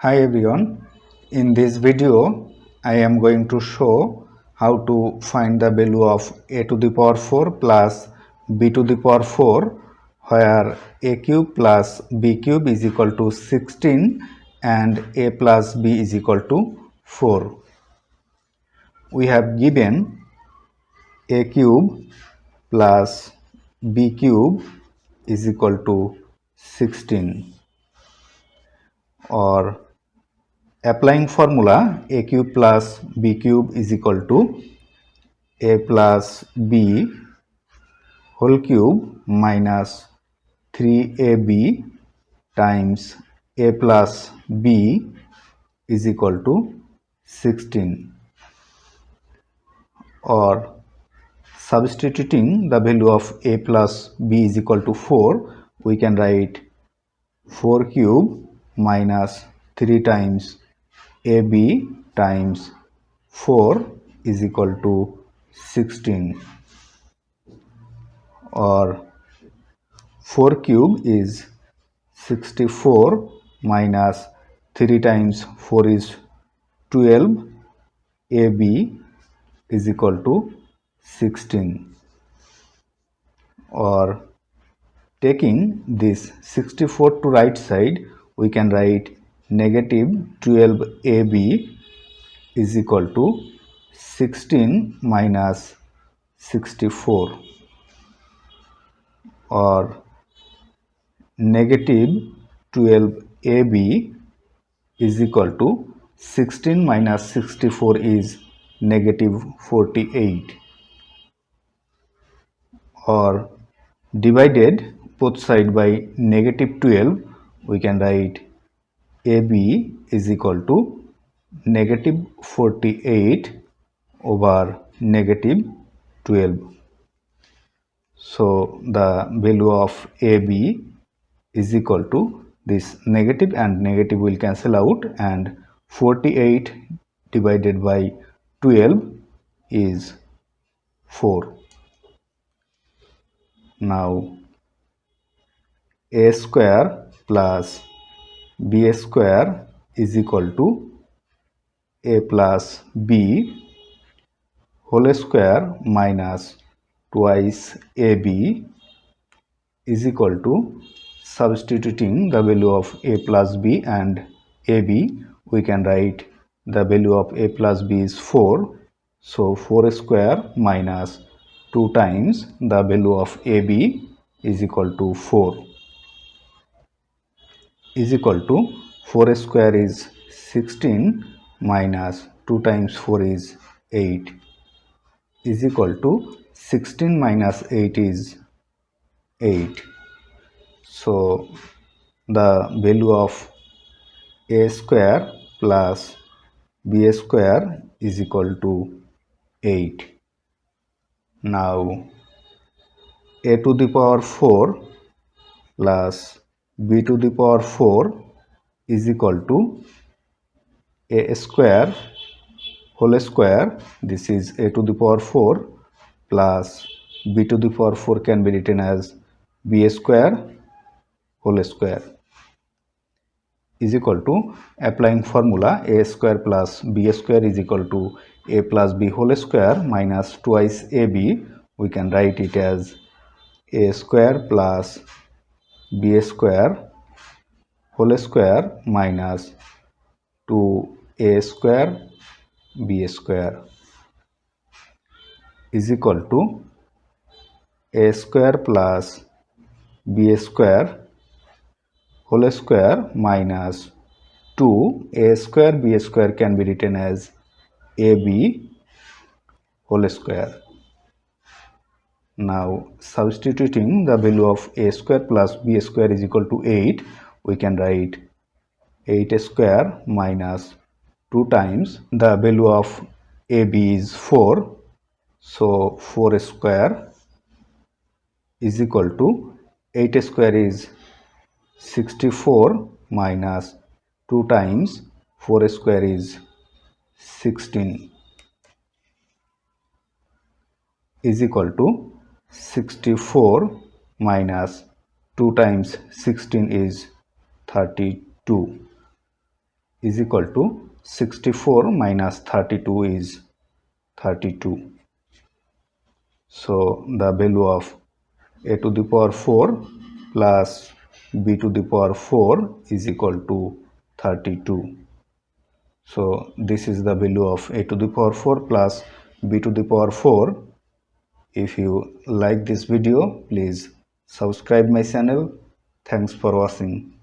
Hi everyone, in this video I am going to show how to find the value of a to the power 4 plus b to the power 4 where a cube plus b cube is equal to 16 and a plus b is equal to 4. We have given a cube plus b cube is equal to 16, or applying formula a cube plus b cube is equal to a plus b whole cube minus 3ab times a plus b is equal to 16, or substituting the value of a plus b is equal to 4, we can write 4 cube minus 3 times ab times 4 is equal to 16, or 4 cube is 64 minus 3 times 4 is 12, ab is equal to 16, or taking this 64 to right side, we can write negative 12ab is equal to 16 minus 64, or negative 12ab is equal to 16 minus 64 is negative 48, or divided both side by negative 12, we can write ab is equal to negative 48 over negative 12. So the value of ab is equal to this negative and negative will cancel out, and 48 divided by 12 is 4. Now a square plus b square is equal to a plus b whole square minus twice ab is equal to, substituting the value of a plus b and ab, we can write the value of a plus b is 4. So 4 square minus 2 times the value of ab is equal to 4 is equal to 4 square is 16 minus 2 times 4 is 8 is equal to 16 minus 8 is 8. So the value of a square plus b square is equal to 8. Now a to the power 4 plus b to the power 4 is equal to a square whole square, this is a to the power 4, plus b to the power 4 can be written as b square whole square is equal to, applying formula a square plus b square is equal to a plus b whole square minus twice ab, we can write it as a square plus b square whole square minus 2a square b square is equal to a square plus b square whole square minus 2a square b square can be written as ab whole square. Now substituting the value of a square plus b square is equal to 8, we can write 8 square minus 2 times the value of ab is 4, so 4 square is equal to 8 square is 64 minus 2 times 4 square is 16 is equal to 64 minus 2 times 16 is 32. is equal to 64 minus 32 is 32. So the value of a to the power 4 plus b to the power 4 is equal to 32. So this is the value of a to the power 4 plus b to the power 4. If you like this video, please subscribe my channel. Thanks for watching.